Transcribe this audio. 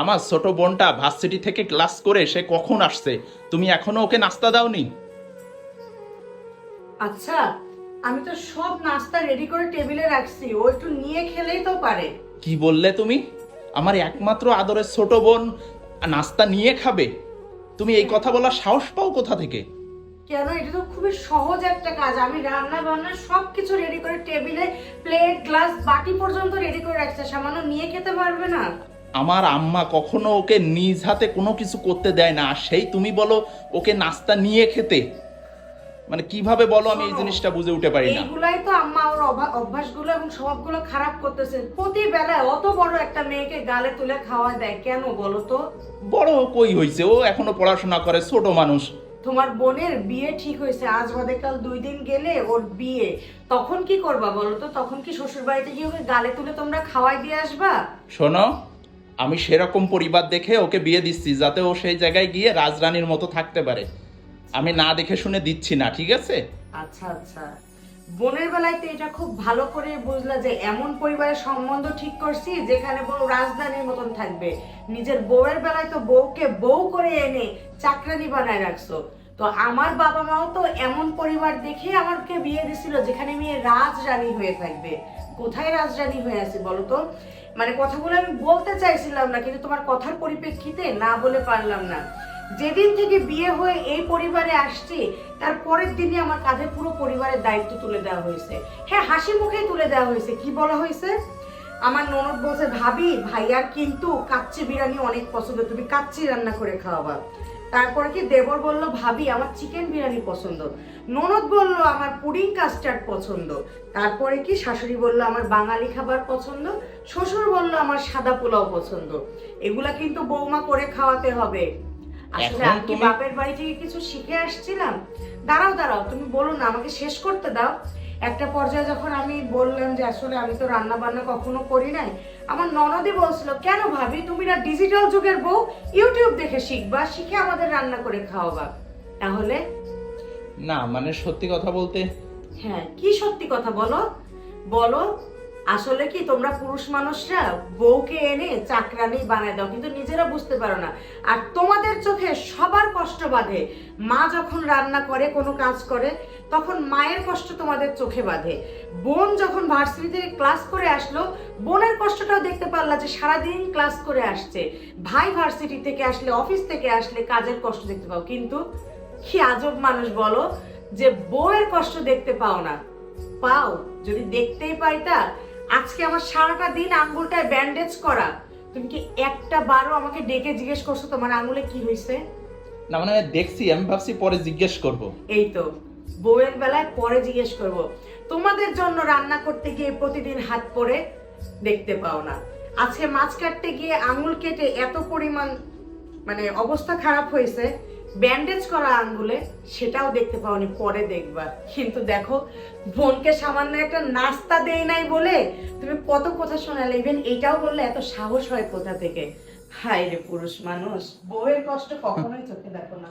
আমার ছোট বোনটা ভার্সিটি থেকে ক্লাস করে সে কখন আসছে, তুমি এখনো ওকে নাস্তা দাওনি? আচ্ছা, আমি তো সব নাস্তা রেডি করে টেবিলে রাখছি, ও একটু নিয়ে খেলেই তো পারে। কি বললে তুমি? আমার একমাত্র আদরের ছোট বোন নাস্তা নিয়ে খাবে? তুমি এই কথা বলার সাহস পাও কোথা থেকে? কেন, এটা তো খুবই সহজ একটা কাজ। আমি রান্না বান্না সবকিছু রেডি করে টেবিলে প্লেট গ্লাস বাটি পর্যন্ত রেডি করে রাখছি, সামান্য নিয়ে খেতে পারবে না? আমার আম্মা কখনো ওকে নিজ হাতে কোনো কিছু করতে দেয় না, আর সেই তুমি বলো ওকে নাস্তা নিয়ে খেতে? মানে কিভাবে বলো, আমি এই জিনিসটা বুঝে উঠতে পারি না। এইগুলাই তো আম্মা ওর অভ্যাসগুলো এবং স্বভাবগুলো খারাপ করতেছে। প্রতি বেলায় অত বড় একটা মেয়েকে গালে তুলে খাওয়া দেয় কেন বলো তো? বড় কই হইছে, ও এখনো পড়াশোনা করে, ছোট মানুষ। তোমার বোনের বিয়ে ঠিক হয়েছে, আজ বাদে কাল 2 দিন গেলে ওর বিয়ে। তখন কি করবা বলো তো? তখন কি শ্বশুর বাড়িতে গিয়ে ওকে গালে তুলে তোমরা খাওয়াই দিয়ে আসবা? শোনো, আমি সেরকম পরিবার দেখে ওকে বিয়ে দিচ্ছি যাতে ও সেই জায়গায় গিয়ে রাজরানীর মতো থাকতে পারে। আমি না দেখে শুনে দিচ্ছি না, ঠিক আছে? আচ্ছা আচ্ছা, বোনের বেলায় তো এটা খুব ভালো করে বুঝলা যে এমন পরিবারের সম্বন্ধ ঠিক করছি যেখানে বউ রাজধানীর মতন থাকবে। নিজের বউয়ের বেলায় তো বউকে বউ করে এনে চাকরানি বানায় রাখছো। তো আমার বাবা মাও তো এমন পরিবার দেখে আমাকে বিয়ে দিছিল যেখানে মেয়ে রাজরানী হয়ে থাকবে। কোথায় রাজরানী হয়ে আছে বলো তো? মানে কথাগুলো আমি বলতে চাইছিলাম না, কিন্তু তোমার কথার পরিপ্রেক্ষিতে না বলে পারলাম না। যেদিন থেকে বিয়ে হয়ে এই পরিবারে আসছি তার পরের দিনই আমার কাঁধে পুরো পরিবারের দায়িত্ব তুলে দেওয়া হয়েছে। হ্যাঁ, হাসি মুখে তুলে দেওয়া হয়েছে। কি বলা হয়েছে? আমার ননদ বলছে, ভাবি ভাইয়ার কিন্তু কাচ্চি বিরিয়ানি অনেক পছন্দ, তুমি কাচ্চি রান্না করে খাওয়াবা। তারপরে কি দেবর বলল, ভাবি আমার চিকেন বিরিয়ানি পছন্দ। ননদ বলল আমার পুডিং কাস্টার্ড পছন্দ। তারপরে কি শাশুড়ি বলল আমার বাঙালি খাবার পছন্দ। শ্বশুর বলল আমার সাদা পোলাও পছন্দ। এগুলা কিন্তু বৌমা করে খাওয়াতে হবে। আসলে এখন আমি কি বাপের বাড়ি থেকে কিছু শিখে আসছিলাম? দাঁড়াও দাঁড়াও, তুমি বলো না, আমাকে শেষ করতে দাও। একটা পর্যায়ে যখন আমি বললাম যে আসলে আমি তো রান্না বান্না কখনো করি নাই, আমার ননদই বলছিল, কেন ভাবি তুমি না ডিজিটাল যুগের বউ, ইউটিউব দেখে শিখবা, শিখে আমাদের রান্না করে খাওয়াবা। তাহলে না মানে সত্যি কথা বলতে, হ্যাঁ, কি সত্যি কথা বলো? বলো, আসলে কি তোমরা পুরুষ মানুষরা বউকে এনে চাকরানি বানায় দাও, কিন্তু নিজেরা বুঝতে পারো না। আর তোমাদের চোখে সবার কষ্ট বাঁধে। মা যখন রান্না করে, কোনো কাজ করে, তখন মায়ের কষ্ট তোমাদের চোখে বাঁধে। বোন যখন ভার্সিটি থেকে ক্লাস করে আসলো, বোনের কষ্টটাও দেখতে পারলা যে সারাদিন ক্লাস করে আসছে। ভাই ভার্সিটি থেকে আসলে, অফিস থেকে আসলে কাজের কষ্ট দেখতে পাও, কিন্তু কি আজব মানুষ বলো যে বউয়ের কষ্ট দেখতে পাও না। পাও, যদি দেখতেই পাইতা আজকে আমার সারাটা দিন আঙ্গুলটায় ব্যান্ডেজ করা। তুমি কি একটা বারও আমাকে ডেকে জিজ্ঞেস করছো তোমার আঙ্গুলে কি হয়েছে? না মানে দেখছি, আমি ভাবছি পরে জিজ্ঞেস করব। এই তো, বউয়ের বেলায় পরে জিজ্ঞেস করব। তোমাদের জন্য রান্না করতে গিয়ে প্রতিদিন হাত পরে দেখতে পাও না। আজকে মাছ কাটতে গিয়ে আঙ্গুল কেটে এত পরিমাণ মানে অবস্থা খারাপ হয়েছে, ব্যান্ডেজ করা আঙ্গুলে, সেটাও দেখতে পাওনি, পরে দেখবা। কিন্তু দেখো, বোনকে সামান্য একটা নাস্তা দেই নাই বলে তুমি কত কথা শোনালে, ইভেন এটাও বললে, এত সাহস হয় কোথা থেকে? হায় রে পুরুষ মানুষ, বউয়ের কষ্ট কখনোই চোখে দেখো না।